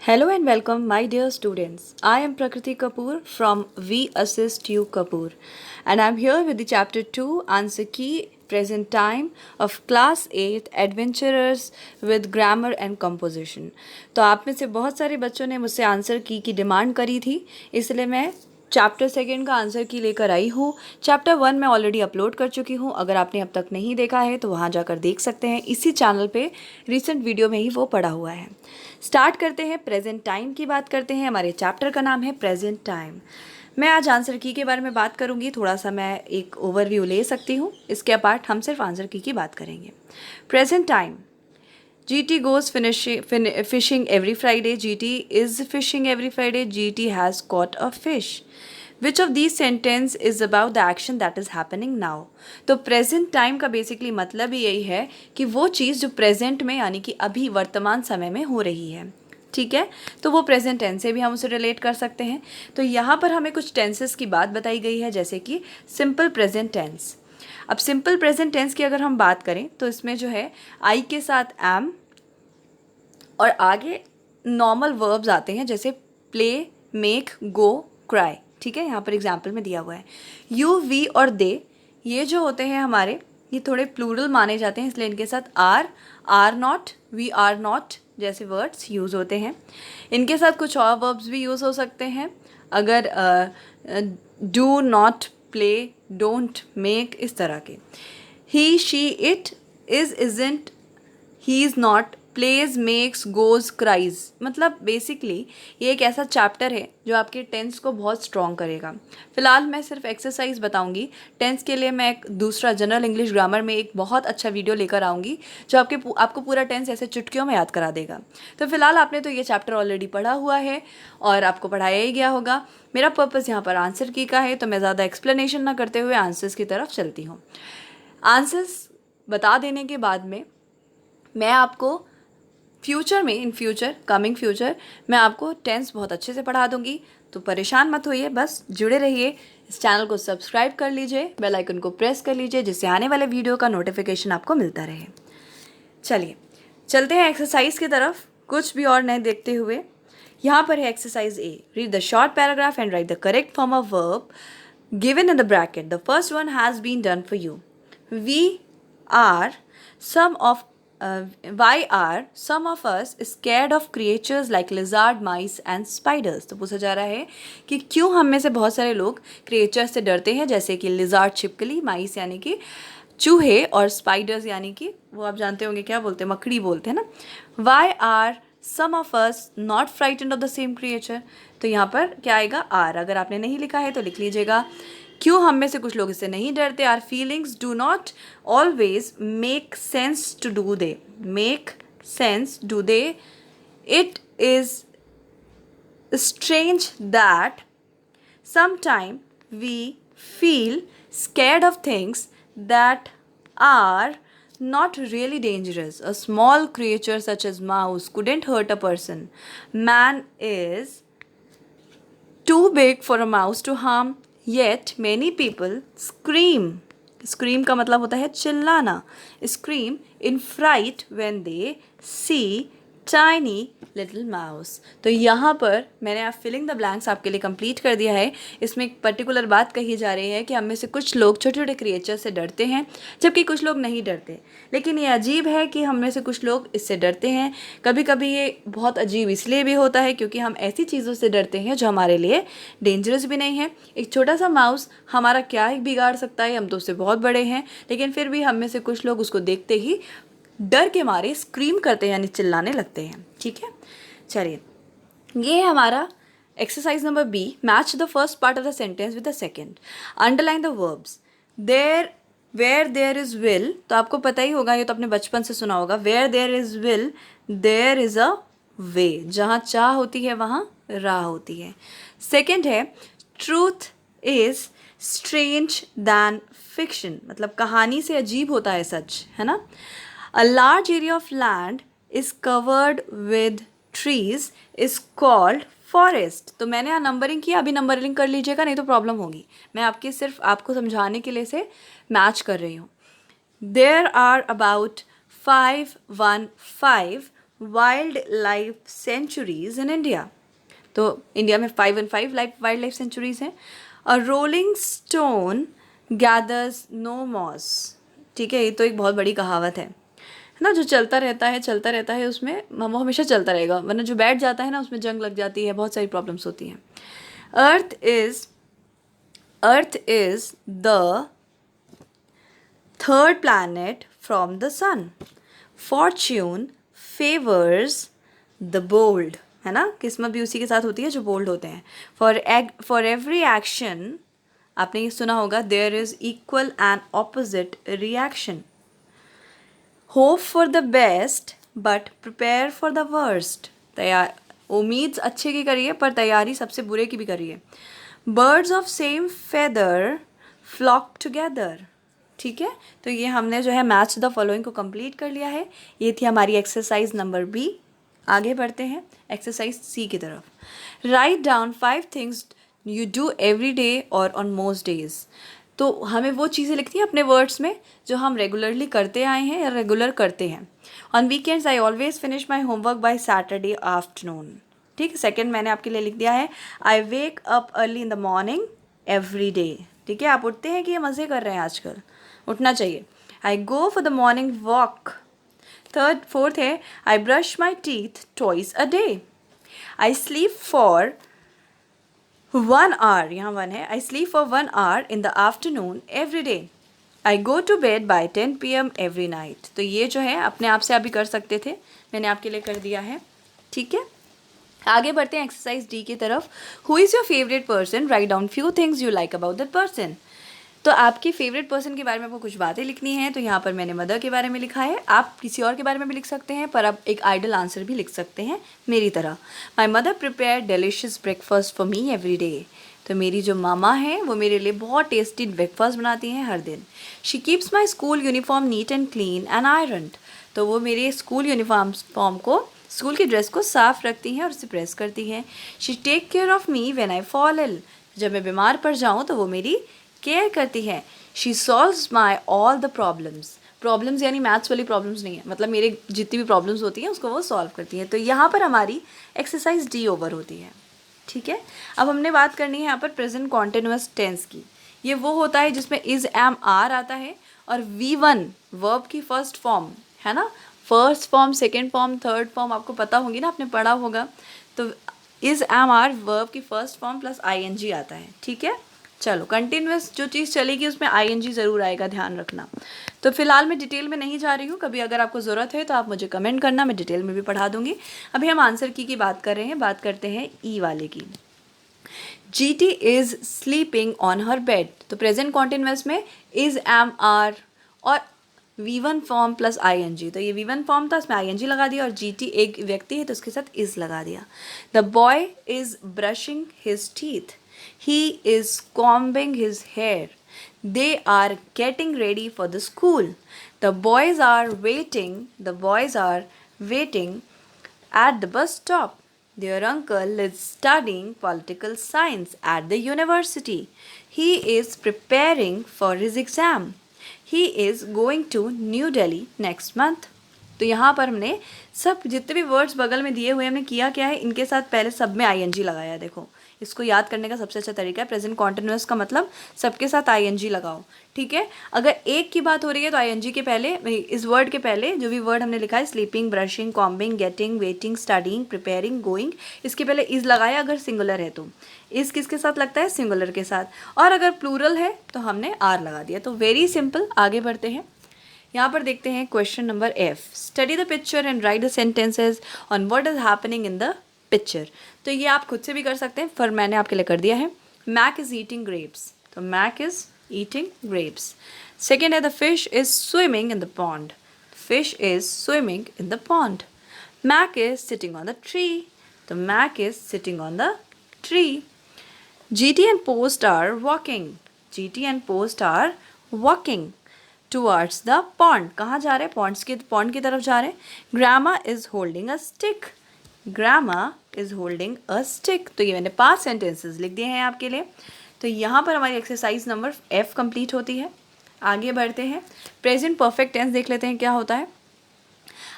Hello and welcome, my dear students. I am Prakriti Kapoor from We Assist You Kapoor, and I'm here with the chapter 2 answer key present time of class 8 adventurers with grammar and composition. तो आप में से बहुत सारे बच्चों ने मुझसे answer की डिमांड करी थी, इसलिए मैं चैप्टर सेकेंड का आंसर की लेकर आई हूँ। चैप्टर 1 मैं ऑलरेडी अपलोड कर चुकी हूँ, अगर आपने अब तक नहीं देखा है तो वहाँ जाकर देख सकते हैं। इसी चैनल पे रिसेंट वीडियो में ही वो पड़ा हुआ है। स्टार्ट करते हैं, प्रेजेंट टाइम की बात करते हैं। हमारे चैप्टर का नाम है प्रेजेंट टाइम। मैं आज आंसर की के बारे में बात करूँगी, थोड़ा सा मैं एक ओवरव्यू ले सकती हूँ। इसके अपार्ट हम सिर्फ आंसर की बात करेंगे। Present time, GT goes fishing every Friday. GT is fishing every Friday. GT has caught a fish. Which of these sentence is about the action that is happening now? तो present time का basically मतलब ही यही है कि वो चीज़ जो present में यानी कि अभी वर्तमान समय में हो रही है, ठीक है। तो वो प्रेजेंट टेंस से भी हम उसे रिलेट कर सकते हैं। तो यहाँ पर हमें कुछ टेंसेस की बात बताई गई है, जैसे कि सिंपल प्रेजेंट टेंस। अब सिंपल प्रेजेंट टेंस की अगर हम बात करें तो इसमें जो है आई के साथ एम और आगे नॉर्मल वर्ब्स आते हैं, जैसे प्ले, मेक, गो, क्राई, ठीक है। यहाँ पर एग्जाम्पल में दिया हुआ है। यू, वी और दे ये जो होते हैं हमारे, ये थोड़े प्लूरल माने जाते हैं, इसलिए इनके साथ are not, we are not जैसे वर्ड्स यूज़ होते हैं। इनके साथ कुछ और वर्ब्स भी यूज़ हो सकते हैं, अगर do, not, play, don't, make, इस तरह के। He, she, it, is, isn't, he is not, plays, makes, goes, cries. मतलब बेसिकली ये एक ऐसा चैप्टर है जो आपके टेंस को बहुत स्ट्रॉन्ग करेगा। फिलहाल मैं सिर्फ एक्सरसाइज बताऊंगी। टेंस के लिए मैं एक दूसरा जनरल इंग्लिश ग्रामर में एक बहुत अच्छा वीडियो लेकर आऊँगी जो आपको पूरा टेंस ऐसे चुटकियों में याद करा देगा। तो फिलहाल आपने तो ये चैप्टर ऑलरेडी पढ़ा हुआ है और आपको पढ़ाया ही गया होगा। मेरा पर्पज़ यहाँ पर आंसर की का है, तो मैं ज़्यादा एक्सप्लेनेशन ना करते हुए आंसर्स की तरफ चलती हूँ। आंसर्स बता देने के बाद में मैं आपको फ्यूचर में, इन फ्यूचर, कमिंग फ्यूचर, मैं आपको टेंस बहुत अच्छे से पढ़ा दूंगी। तो परेशान मत होइए, बस जुड़े रहिए। इस चैनल को सब्सक्राइब कर लीजिए, बेल आइकन को प्रेस कर लीजिए, जिससे आने वाले वीडियो का नोटिफिकेशन आपको मिलता रहे। चलिए चलते हैं एक्सरसाइज की तरफ, कुछ भी और नहीं देखते हुए। यहाँ पर है exercise A. Read the short paragraph and write the correct form of verb given in the bracket. The first one has been done for you. We are why are some of us scared of creatures like lizard, mice and spiders? तो पूछा जा रहा है कि क्यों हम में से बहुत सारे लोग क्रिएचर्स से डरते हैं, जैसे कि लिजार्ड छिपकली, माइस यानी कि चूहे, और स्पाइडर्स यानी कि वो आप जानते होंगे क्या बोलते हैं, मकड़ी बोलते हैं ना। Why are some of us not frightened of the same creature? तो यहाँ पर क्या आएगा, आर। अगर आपने नहीं लिखा है तो लिख लीजिएगा। क्यों हम में से कुछ लोग इससे नहीं डरते? Are feelings do not always make sense to do they, make sense do they, it is strange that sometime we feel scared of things that are not really dangerous. A small creature such as mouse couldn't hurt a person. Man is too big for a mouse to harm, yet many people scream. Scream का मतलब होता है चिल्लाना. Scream in fright when they see tiny little mouse. तो यहाँ पर मैंने आप फिलिंग द ब्लैंक्स आपके लिए कंप्लीट कर दिया है। इसमें एक पर्टिकुलर बात कही जा रही है कि हम में से कुछ लोग छोटे छोटे क्रिएचर से डरते हैं, जबकि कुछ लोग नहीं डरते। लेकिन ये अजीब है कि हम में से कुछ लोग इससे डरते हैं। कभी कभी ये बहुत अजीब इसलिए भी होता है क्योंकि हम ऐसी चीज़ों से डरते हैं जो हमारे लिए डेंजरस भी नहीं है। एक छोटा सा माउस हमारा क्या ही बिगाड़ सकता है, हम तो उससे बहुत बड़े हैं, लेकिन फिर भी हम में से कुछ लोग उसको देखते ही डर के मारे स्क्रीम करते हैं, यानी चिल्लाने लगते हैं, ठीक है। चलिए, ये है हमारा exercise number B. Match the first part of the sentence with the second. Underline the verbs. There, where there is will, तो आपको पता ही होगा, ये तो अपने बचपन से सुना होगा। Where there is will there is a way. जहाँ चाह होती है वहाँ राह होती है। सेकेंड है truth is strange than fiction, मतलब कहानी से अजीब होता है सच, है ना। A large area of land is covered with trees is called forest. तो मैंने यहाँ नंबरिंग किया, अभी नंबरिंग कर लीजिएगा नहीं तो प्रॉब्लम होगी। मैं आपके सिर्फ आपको समझाने के लिए से मैच कर रही हूँ। There are about 515 wild life sanctuaries in India? तो इंडिया में 5 and 5 वाइल्ड लाइफ सेंचुरीज हैं. A rolling stone gathers no moss. ठीक है, ये तो एक बहुत बड़ी कहावत है ना. जो चलता रहता है उसमें वो हमेशा चलता रहेगा, वरना जो बैठ जाता है ना उसमें जंग लग जाती है, बहुत सारी प्रॉब्लम्स होती हैं. Earth is the third planet from the sun. Fortune favors the bold. है ना, किस्मत भी उसी के साथ होती है जो बोल्ड होते हैं. For every action, आपने ये सुना होगा, there is equal and opposite reaction. Hope for the best but prepare for the worst. उम्मीद अच्छे की करिए पर तैयारी सबसे बुरे की भी करिए. Birds of same feather flock together. ठीक है, तो ये हमने जो है मैच द फॉलोइंग को कंप्लीट कर लिया है. ये थी हमारी एक्सरसाइज नंबर बी. आगे बढ़ते हैं एक्सरसाइज सी की तरफ. Write down 5 things you do every day और ऑन मोस्ट डेज. तो हमें वो चीज़ें लिखती हैं अपने वर्ड्स में जो हम रेगुलरली करते आए हैं या रेगुलर करते हैं. On weekends I always finish my homework by Saturday afternoon. ठीक है, सेकेंड मैंने आपके लिए लिख दिया है, I wake up early in the morning every day. ठीक है, आप उठते हैं कि ये मज़े कर रहे हैं आजकल, उठना चाहिए. I go for the morning walk. Fourth है, I brush my teeth twice a day. I sleep for 1 hour, यहाँ 1 है. I sleep for 1 hour in the afternoon every day. I go to bed by 10 PM every night. तो ये जो है अपने आप से आप भी कर सकते थे, मैंने आपके लिए कर दिया है. ठीक है, आगे बढ़ते हैं एक्सरसाइज डी की तरफ. Who is your favourite person? Write down few things you like about that person. तो आपकी फेवरेट पर्सन के बारे में आपको कुछ बातें लिखनी है. तो यहाँ पर मैंने मदर के बारे में लिखा है. आप किसी और के बारे में भी लिख सकते हैं, पर आप एक आइडल आंसर भी लिख सकते हैं मेरी तरह. My mother prepare delicious breakfast for me every day. तो मेरी जो मामा हैं वो मेरे लिए बहुत टेस्टी ब्रेकफास्ट बनाती हैं हर दिन. She keeps my school uniform neat and clean and ironed. तो वो मेरे स्कूल यूनिफॉर्म को, स्कूल की ड्रेस को साफ़ रखती हैं और उसे प्रेस करती हैं. She take care of me when I fall ill. जब मैं बीमार पड़ जाऊँ तो वो मेरी केयर करती है. She solves my all the problems यानी मैथ्स वाली प्रॉब्लम्स नहीं है, मतलब मेरे जितनी भी प्रॉब्लम्स होती हैं उसको वो सॉल्व करती है. तो यहाँ पर हमारी एक्सरसाइज डी ओवर होती है. ठीक है, अब हमने बात करनी है यहाँ पर प्रेजेंट कॉन्टिन्यूअस टेंस की. ये वो होता है जिसमें इज़ एम आर आता है और V1 वर्ब की फर्स्ट फॉर्म है ना. First form, second form, third form आपको पता होगी ना, आपने पढ़ा होगा. तो इज़ एम आर वर्ब की फर्स्ट फॉर्म प्लस ING आता है. ठीक है, चलो कंटिन्यूअस जो चीज़ चलेगी उसमें ING ज़रूर आएगा, ध्यान रखना. तो फिलहाल मैं डिटेल में नहीं जा रही हूँ, कभी अगर आपको ज़रूरत है तो आप मुझे कमेंट करना, मैं डिटेल में भी पढ़ा दूँगी. अभी हम आंसर की बात कर रहे हैं, बात करते हैं ई वाले की. GT is sleeping on her bed. तो प्रेजेंट कॉन्टिन्यूअस में इज़ एम आर और V1 फॉर्म प्लस ING. तो ये V1 फॉर्म था, उसमें ING लगा दिया, और GT एक व्यक्ति है तो उसके साथ इज़ लगा दिया. The boy is brushing his teeth. He is combing his hair. They are getting ready for the school. The boys are waiting at the bus stop. Their uncle is studying political science at the university. He is preparing for his exam. He is going to New Delhi next month. तो यहाँ पर हमने सब जितने भी words बगल में दिए हुए हमने किया क्या है, इनके साथ पहले सब में ING लगाया. देखो, इसको याद करने का सबसे अच्छा तरीका है, प्रेजेंट कॉन्टिन्यूअस का मतलब सबके साथ ING लगाओ. ठीक है, अगर एक की बात हो रही है तो ING के पहले, इस वर्ड के पहले जो भी वर्ड हमने लिखा है, sleeping, brushing, combing, getting, waiting, studying, preparing, going, इसके पहले इज़ लगाया. अगर सिंगुलर है तो इज़ किसके साथ लगता है? सिंगुलर के साथ. और अगर प्लूरल है तो हमने आर लगा दिया. तो वेरी सिंपल. आगे बढ़ते हैं, यहाँ पर देखते हैं question number F. Study the picture and write the sentences on what is happening in the picture. तो ये आप खुद से भी कर सकते हैं, पर मैंने आपके लिए कर दिया है. Mac is eating grapes. तो Mac is eating grapes. Second है, the fish is swimming in the pond. Fish is swimming in the pond. Mac is sitting on the tree. तो Mac is sitting on the tree. GT and post are walking. GT and post are walking towards the pond. कहाँ जा रहे हैं? Pond की तरफ जा रहे हैं. Grandma is holding a stick. Grandma is holding a stick. तो ये मैंने 5 सेंटेंसेस लिख दिए हैं आपके लिए. तो यहाँ पर हमारी एक्सरसाइज नंबर F कंप्लीट होती है. आगे बढ़ते हैं, प्रेजेंट परफेक्ट टेंस देख लेते हैं क्या होता है.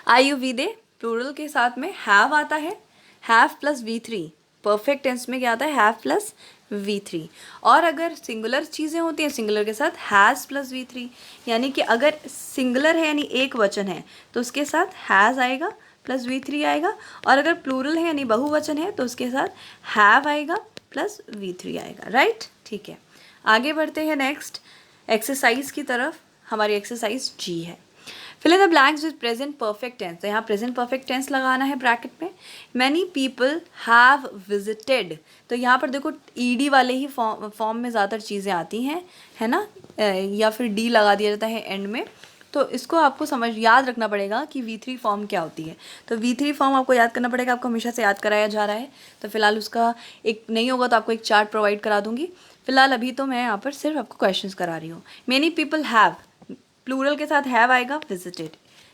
आयु विदे प्लूरल के साथ में हैव आता है, have plus V3। Perfect tense में क्या आता है, हैव प्लस V3। और अगर सिंगुलर चीज़ें होती हैं, सिंगुलर के साथ हैज़ प्लस V3। यानी कि अगर सिंगुलर है यानी एक वचन है तो उसके साथ हैज़ आएगा प्लस V3 आएगा, और अगर प्लूरल है यानी बहुवचन है तो उसके साथ हैव आएगा प्लस V3 आएगा। राइट, ठीक है। आगे बढ़ते हैं नेक्स्ट एक्सरसाइज की तरफ। हमारी एक्सरसाइज G है, fill in the blanks with present perfect tense. तो यहाँ प्रेजेंट परफेक्ट टेंस लगाना है ब्रैकेट में। मैनी पीपल हैव विजिटेड, तो यहाँ पर देखो ईडी वाले ही फॉर्म में ज़्यादातर चीज़ें आती हैं, है ना, या फिर डी लगा दिया जाता है एंड में। तो इसको आपको याद रखना पड़ेगा कि V3 फॉर्म क्या होती है। तो V3 फॉर्म आपको याद करना पड़ेगा, आपको हमेशा से याद कराया जा रहा है। तो फिलहाल उसका एक नहीं होगा तो आपको एक चार्ट प्रोवाइड करा दूंगी। फिलहाल अभी तो मैं यहाँ पर सिर्फ आपको क्वेश्चंस करा रही हूँ। मेनी पीपल हैव, प्लूरल के साथ हैव आएगा, visited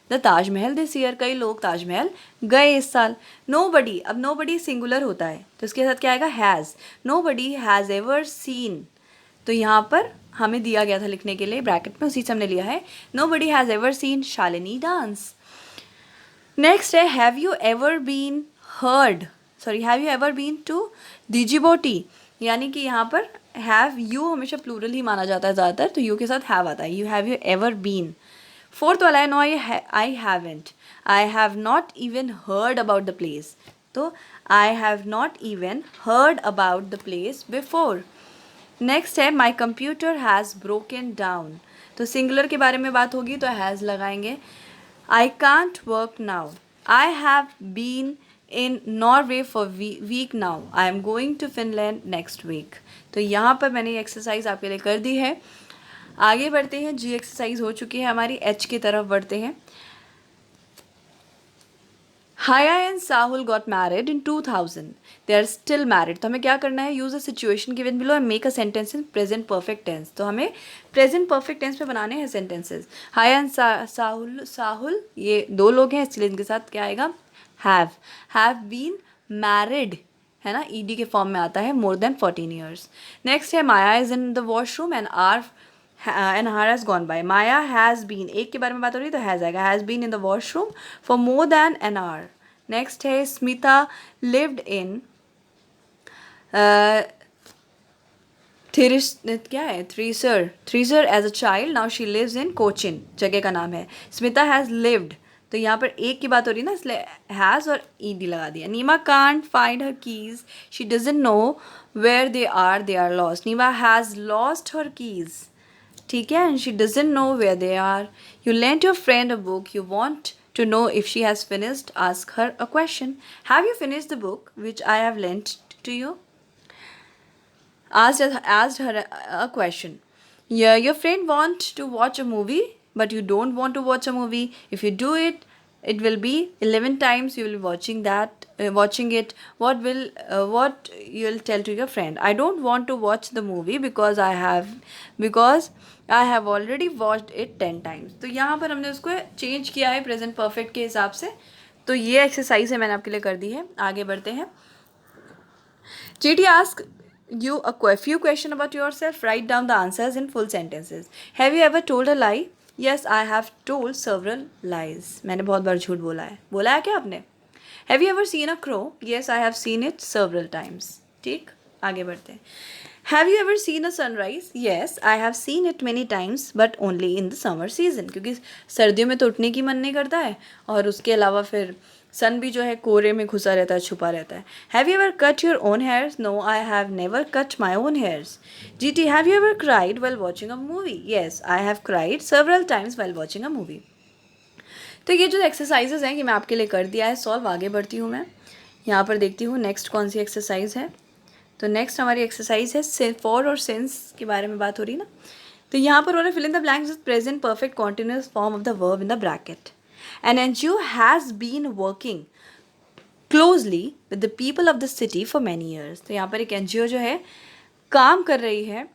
the Taj Mahal this year, कई लोग ताजमहल गए इस साल। नोबडी, अब नोबडी सिंगुलर होता है तो इसके साथ क्या आएगा, has. Nobody has ever scene, तो यहाँ पर हमें दिया गया था लिखने के लिए ब्रैकेट में, उसी से हमने लिया है। Nobody has ever seen Shalini dance. Next है have you ever been to Djibouti, यानी कि यहाँ पर हैव यू हमेशा प्लूरल ही माना जाता है ज़्यादातर, तो यू के साथ हैव आता है। You have you ever been. Fourth वाला है no I haven't, I have not even heard about the place, तो I have not even heard about the place before. Next है my computer has broken down, तो singular के बारे में बात होगी तो हैज़ लगाएंगे। I can't work now, I have been in Norway for week now, I am going to Finland next week. तो यहाँ पर मैंने ये एक्सरसाइज आपके लिए कर दी है। आगे बढ़ते हैं, जी एक्सरसाइज हो चुकी है हमारी, एच की तरफ बढ़ते हैं। Haya and Sahul got married in 2000. They are still married. तो हमें क्या करना है, use a situation given below and make a sentence in present perfect tense. तो हमें प्रेजेंट परफेक्ट टेंस में बनाने हैं सेंटेंसेस। हाया एंड साहुल ये दो लोग हैं, इसलिए इनके साथ क्या आएगा, हैव बीन मैरिड, है ना, ईडी के फॉर्म में आता है, मोर देन 14 ईयर्स। नेक्स्ट है Maya is in the washroom and an hour has gone by. Maya has been, एक के बारे में बात हो रही है तो हैज़ आएगा, has been in the washroom for more than an hour. Next है Smita lived in Thrissur as a child, now she lives in Cochin, जगह का नाम है। स्मिता हैज़ लिव्ड, तो यहाँ पर एक की बात हो रही है ना, इसलिए हैज़ और ईडी लगा दिया। Neema can't find her keys, she doesn't know where they are lost. Neema has lost her keys, ठीक है, and she doesn't know where they are. You lent your friend a book, you want to know if she has finished, ask her a question. Have you finished the book which I have lent to you, asked her a question. Yeah, your friend wants to watch a movie, but you don't want to watch a movie. If you do it, it will be 11 times you will be watching it. What you'll tell to your friend? I don't want to watch the movie because I have already watched it 10 times. तो यहाँ पर हमने उसको change किया है present perfect के हिसाब से। तो ये एक्सरसाइज है मैंने आपके लिए कर दी है। आगे बढ़ते हैं। GT ask you a few questions about yourself. Write down the answers in full sentences. Have you ever told a lie? Yes, I have told several lies. मैंने बहुत बार झूठ बोला है क्या आपने? Have you ever seen a crow? Yes, I have seen it several times. ठीक, आगे बढ़ते हैं। Have you ever seen a sunrise? Yes, I have seen it many times, but only in the summer season. क्योंकि सर्दियों में तो उठने की मन नहीं करता है, और उसके अलावा फिर सन भी जो है कोहरे में घुसा रहता है, छुपा रहता है। Have you ever cut your own hairs? No, I have never cut my own hairs. GT, have you ever cried well watching a movie? Yes, I have cried several times well watching a movie. तो ये जो exercises हैं कि मैं आपके लिए कर दिया है सॉल्व। आगे बढ़ती हूँ मैं, यहाँ पर देखती हूँ नेक्स्ट कौन सी एक्सरसाइज है। तो नेक्स्ट हमारी एक्सरसाइज है फॉर और सिंस के बारे में बात हो रही ना। तो यहाँ पर हो रहा है fill in the blanks with present perfect continuous form of the verb in the bracket. An NGO has been working closely with the people of the city for many years. तो यहाँ पर एक NGO जो है काम कर रही है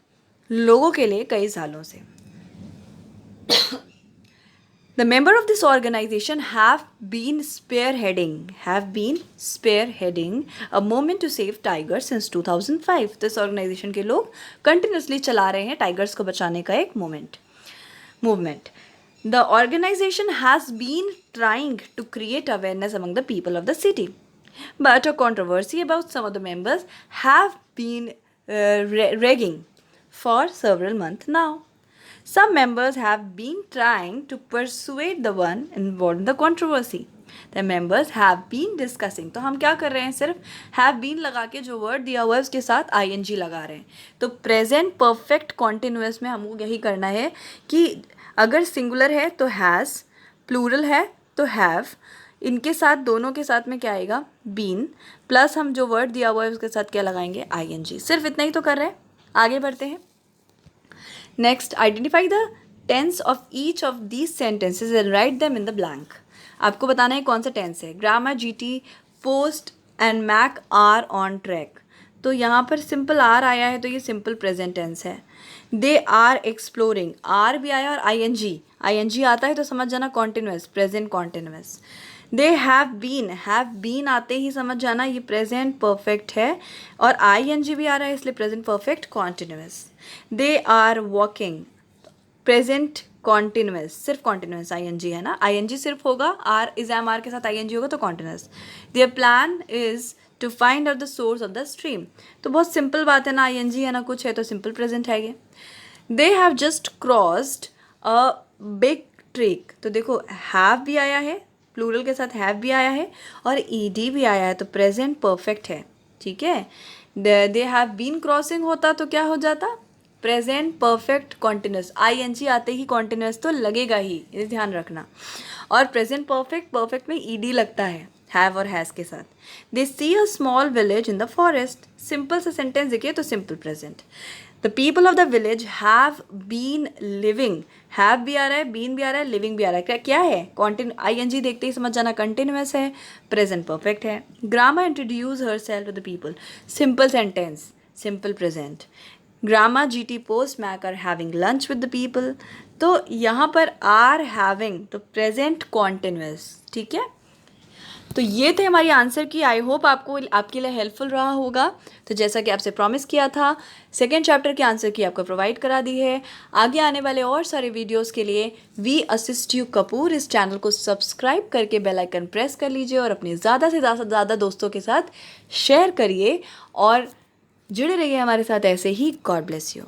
लोगों के लिए कई सालों से। The member of this organization have been spearheading a movement to save tigers since 2005. तो इस ऑर्गेनाइजेशन के लोग कंटिन्यूसली चला रहे हैं टाइगर्स को बचाने का एक movement. The organisation has been trying to create awareness among the people of the city, but a controversy about some of the members have been raging for several months now. Some members have been trying to persuade the one involved in the controversy. The members have been discussing. तो हम क्या कर रहे हैं, सिर्फ have been लगा के जो वर्ड दिया हुआ है उसके साथ ing लगा रहे हैं. तो प्रेजेंट परफेक्ट कॉन्टिन्यूअस में हमको यही करना है कि अगर सिंगुलर है तो हैज़, प्लूरल है तो हैव, इनके साथ दोनों के साथ में क्या आएगा, बीन, प्लस हम जो वर्ड दिया हुआ है उसके साथ क्या लगाएंगे, ing. सिर्फ इतना ही तो कर रहे हैं. आगे बढ़ते हैं. Next, identify the tense of each of these sentences and write them in the blank. आपको बताना है कौन सा टेंस है. Grammar, GT, post and Mac are on track. तो यहाँ पर सिंपल आर आया है तो ये सिंपल प्रेजेंट टेंस है. दे आर एक्सप्लोरिंग, आर भी आया और ing आता है तो समझ जाना continuous, present continuous. They have been आते ही समझ जाना ये प्रेजेंट परफेक्ट है और ing भी आ रहा है इसलिए present perfect continuous. They are walking, present continuous, सिर्फ कॉन्टिन्यूस ing है ना, ing सिर्फ होगा, आर इज एम आर के साथ ing होगा तो continuous. Their plan is to find out the source of the stream. तो बहुत सिंपल बात है ना, ing है ना कुछ है तो सिंपल प्रेजेंट है ये. They have just crossed a big trick. तो देखो हैव भी आया है, प्लूरल के साथ हैव भी आया है और ed भी आया है तो प्रेजेंट परफेक्ट है. ठीक है. दे हैव बीन क्रॉसिंग होता तो क्या हो जाता, प्रेजेंट परफेक्ट कॉन्टिन्यूस. ing आते ही कॉन्टिन्यूस तो लगेगा ही, ये ध्यान रखना. और प्रेजेंट परफेक्ट में ed लगता है हैव और हैज़ के साथ. They see a small village in the forest. Simple सा सेंटेंस देखिए तो simple present. The people of the village have been living, have भी आ रहा है, बीन भी आ रहा है, लिविंग भी आ रहा है. क्या है, ing देखते ही समझ जाना कंटिन्यूस है, प्रेजेंट परफेक्ट है. Grama introduce herself to the people. Simple sentence, simple present. Grama, GT, post, Mac are having lunch with the people. तो यहाँ पर आर हैविंग तो प्रेजेंट कॉन्टिन्यूस. ठीक है. तो ये थे हमारी आंसर की. आई होप आपको आपके लिए हेल्पफुल रहा होगा. तो जैसा कि आपसे प्रॉमिस किया था, सेकेंड चैप्टर की आंसर की आपको प्रोवाइड करा दी है. आगे आने वाले और सारे वीडियोस के लिए वी असिस्ट यू कपूर इस चैनल को सब्सक्राइब करके बेल आइकन प्रेस कर लीजिए और अपने ज़्यादा से ज़्यादा दोस्तों के साथ शेयर करिए और जुड़े रहिए हमारे साथ ऐसे ही. God bless you.